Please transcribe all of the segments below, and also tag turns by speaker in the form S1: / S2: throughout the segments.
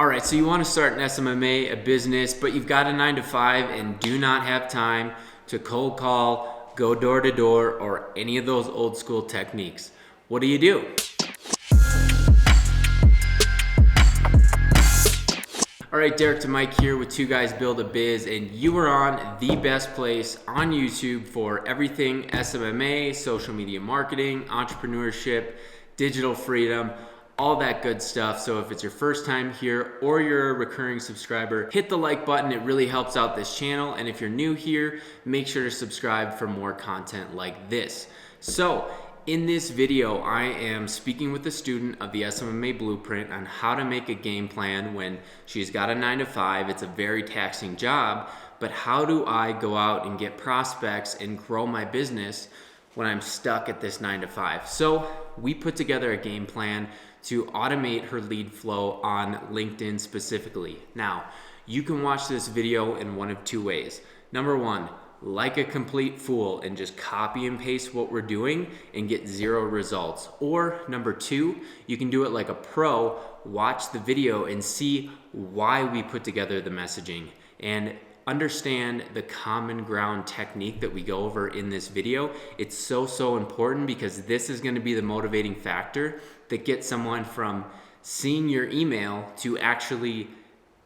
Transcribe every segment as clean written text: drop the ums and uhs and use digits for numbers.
S1: All right, so you want to start an SMMA, a business, but you've got a 9 to 5 and do not have time to cold call, go door to door, or any of those old school techniques. What do you do? All right, Derek to Mike here with Two Guys Build a Biz, and you are on the best place on YouTube for everything SMMA, social media marketing, entrepreneurship, digital freedom, all that good stuff. So if it's your first time here or you're a recurring subscriber, hit the like button. It really helps out this channel. And if you're new here, make sure to subscribe for more content like this. So in this video, I am speaking with a student of the SMMA Blueprint on how to make a game plan when she's got a 9 to 5. It's a very taxing job, but how do I go out and get prospects and grow my business when I'm stuck at this 9 to 5? So we put together a game plan to automate her lead flow on LinkedIn specifically. Now, you can watch this video in one of two ways. Number one, like a complete fool and just copy and paste what we're doing and get zero results. Or number two, you can do it like a pro, watch the video and see why we put together the messaging and understand the common ground technique that we go over in this video. It's so important because this is going to be the motivating factor that gets someone from seeing your email to actually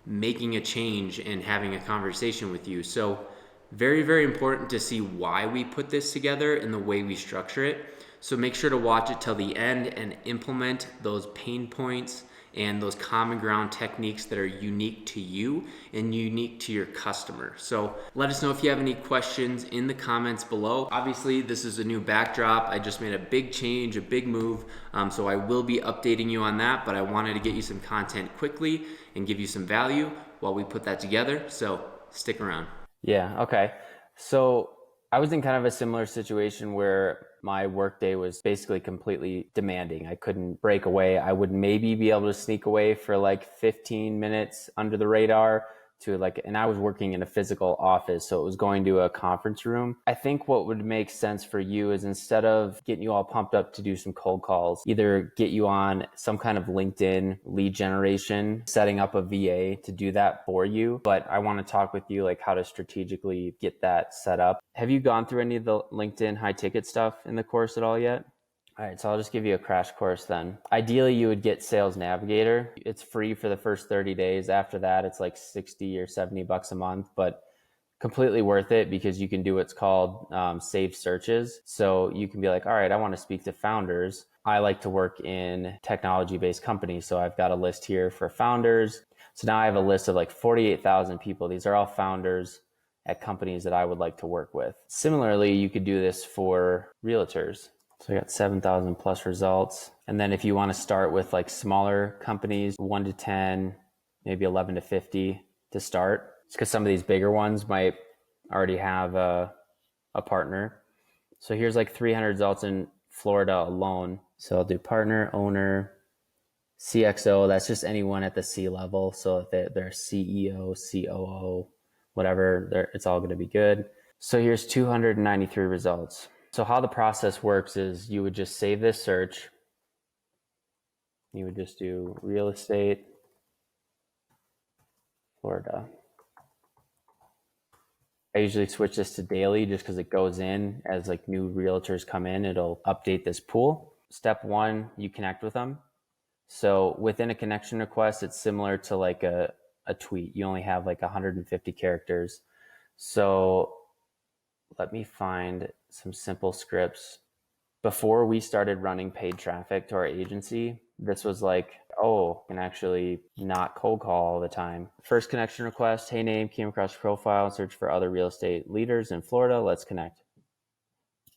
S1: making a change and having a conversation with you. So very important to see why we put this together and the way we structure it. So make sure to watch it till the end and implement those pain points and those common ground techniques that are unique to you and unique to your customer. So let us know if you have any questions in the comments below. Obviously, this is a new backdrop. I just made a big change, a big move. So I will be updating you on that, but I wanted to get you some content quickly and give you some value while we put that together. So stick around.
S2: Yeah, okay. So I was in kind of a similar situation where my workday was basically completely demanding. I couldn't break away. I would maybe be able to sneak away for like 15 minutes under the radar to and I was working in a physical office, so it was going to a conference room. I think what would make sense for you is instead of getting you all pumped up to do some cold calls, either get you on some kind of LinkedIn lead generation, setting up a VA to do that for you. But I want to talk with you like how to strategically get that set up. Have you gone through any of the LinkedIn high ticket stuff in the course at all yet? All right, so I'll just give you a crash course then. Ideally, you would get Sales Navigator. It's free for the first 30 days. After that, it's like 60 or 70 bucks a month, but completely worth it because you can do what's called saved searches. So you can be like, all right, I want to speak to founders. I like to work in technology-based companies. So I've got a list here for founders. So now I have a list of like 48,000 people. These are all founders at companies that I would like to work with. Similarly, you could do this for realtors. So I got 7,000 plus results. And then if you want to start with like smaller companies, 1 to 10, maybe 11 to 50 to start. It's because some of these bigger ones might already have a partner. So here's like 300 results in Florida alone. So I'll do partner, owner, CXO. That's just anyone at the C level. So if they're CEO, COO, whatever, it's all going to be good. So here's 293 results. So how the process works is you would just save this search. You would just do real estate, Florida. I usually switch this to daily just because it goes in as like new realtors come in, it'll update this pool. Step one, you connect with them. So within a connection request, it's similar to like a tweet. You only have like 150 characters. So let me find some simple scripts. Before we started running paid traffic to our agency, this was like, oh, I can actually not cold call all the time. First connection request, hey name, came across your profile, search for other real estate leaders in Florida, let's connect.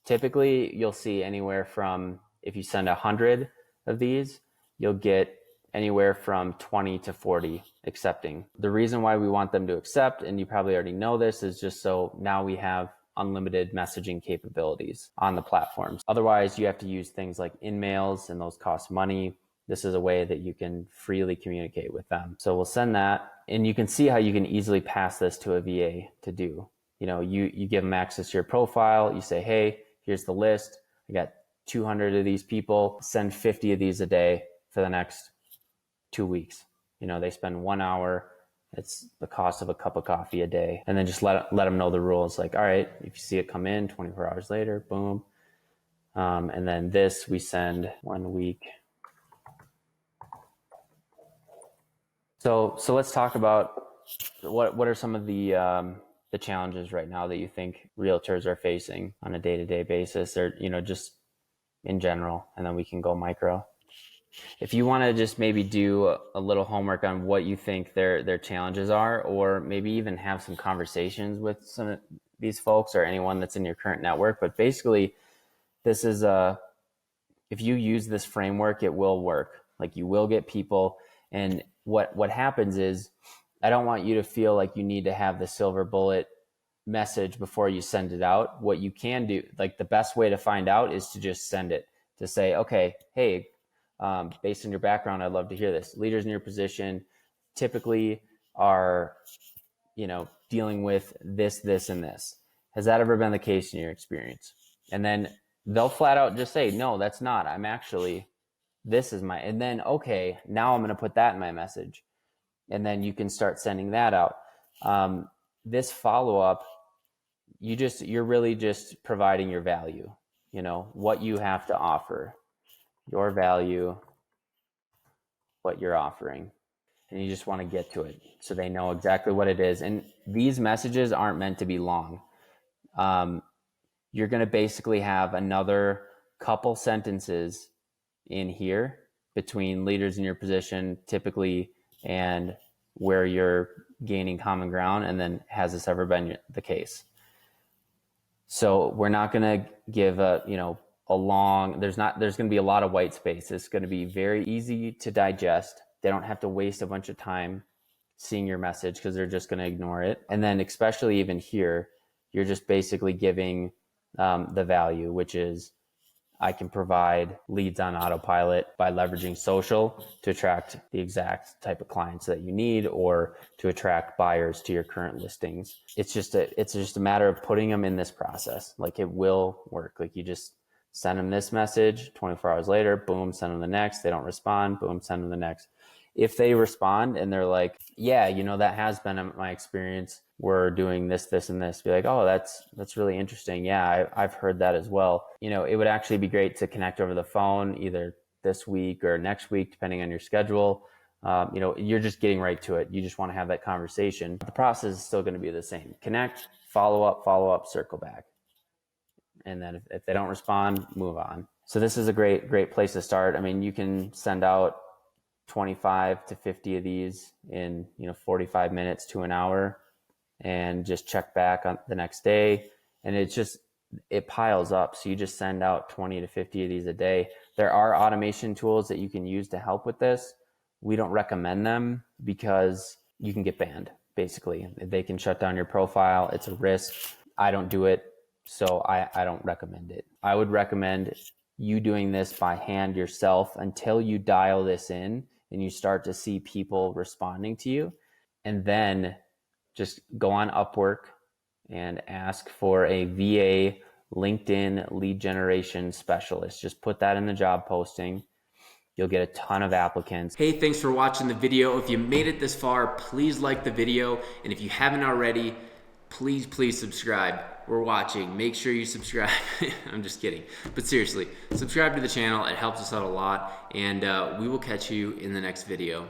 S2: Typically, you'll see anywhere from, if you send 100 of these, you'll get anywhere from 20 to 40 accepting. The reason why we want them to accept, and you probably already know this, is just so now we have unlimited messaging capabilities on the platforms. Otherwise, you have to use things like InMails, and those cost money. This is a way that you can freely communicate with them. So we'll send that, and you can see how you can easily pass this to a VA to do. You give them access to your profile. You say, hey, here's the list. I got 200 of these people. Send 50 of these a day for the next 2 weeks. They spend 1 hour. It's the cost of a cup of coffee a day. And then just let them know the rules. Like, all right, if you see it come in 24 hours later, boom. And then this we send 1 week. So let's talk about what are some of the challenges right now that you think realtors are facing on a day-to-day basis, or just in general, and then we can go micro. If you want to just maybe do a little homework on what you think their challenges are, or maybe even have some conversations with some of these folks or anyone that's in your current network. But basically, this is if you use this framework, it will work. Like, you will get people. And what happens is, I don't want you to feel like you need to have the silver bullet message before you send it out. What you can do, like the best way to find out, is to just send it, to say, okay, hey, based on your background, I'd love to hear this. Leaders in your position typically are, dealing with this, this, and this. Has that ever been the case in your experience? And then they'll flat out just say, no, that's not. I'm actually, this is my, and then, okay, now I'm going to put that in my message. And then you can start sending that out. This follow-up, you're really just providing your value, what you have to offer, your value, what you're offering. And you just want to get to it so they know exactly what it is. And these messages aren't meant to be long. You're going to basically have another couple sentences in here between leaders in your position typically and where you're gaining common ground. And then, has this ever been the case? So we're not going to give a long, there's going to be a lot of white space. It's going to be very easy to digest. They don't have to waste a bunch of time seeing your message, because they're just going to ignore it. And then, especially even here, you're just basically giving the value, which is, I can provide leads on autopilot by leveraging social to attract the exact type of clients that you need, or to attract buyers to your current listings. It's just a matter of putting them in this process. Like, it will work. Like, you just send them this message, 24 hours later, boom, send them the next. They don't respond, boom, send them the next. If they respond and they're like, yeah, that has been my experience, we're doing this, this, and this, be like, oh, that's really interesting. Yeah, I've heard that as well. It would actually be great to connect over the phone either this week or next week, depending on your schedule. You're just getting right to it. You just want to have that conversation. The process is still going to be the same. Connect, follow up, circle back. And then if they don't respond, move on. So this is a great place to start. I mean, you can send out 25 to 50 of these in 45 minutes to an hour, and just check back on the next day. And it piles up. So you just send out 20 to 50 of these a day. There are automation tools that you can use to help with this. We don't recommend them because you can get banned. Basically, they can shut down your profile. It's a risk. I don't do it, so I don't recommend it. I would recommend you doing this by hand yourself until you dial this in and you start to see people responding to you. And then just go on Upwork and ask for a VA LinkedIn lead generation specialist. Just put that in the job posting. You'll get a ton of applicants.
S1: Hey, thanks for watching the video. If you made it this far, please like the video. And if you haven't already, please subscribe. We're watching. Make sure you subscribe. I'm just kidding. But seriously, subscribe to the channel. It helps us out a lot. And we will catch you in the next video.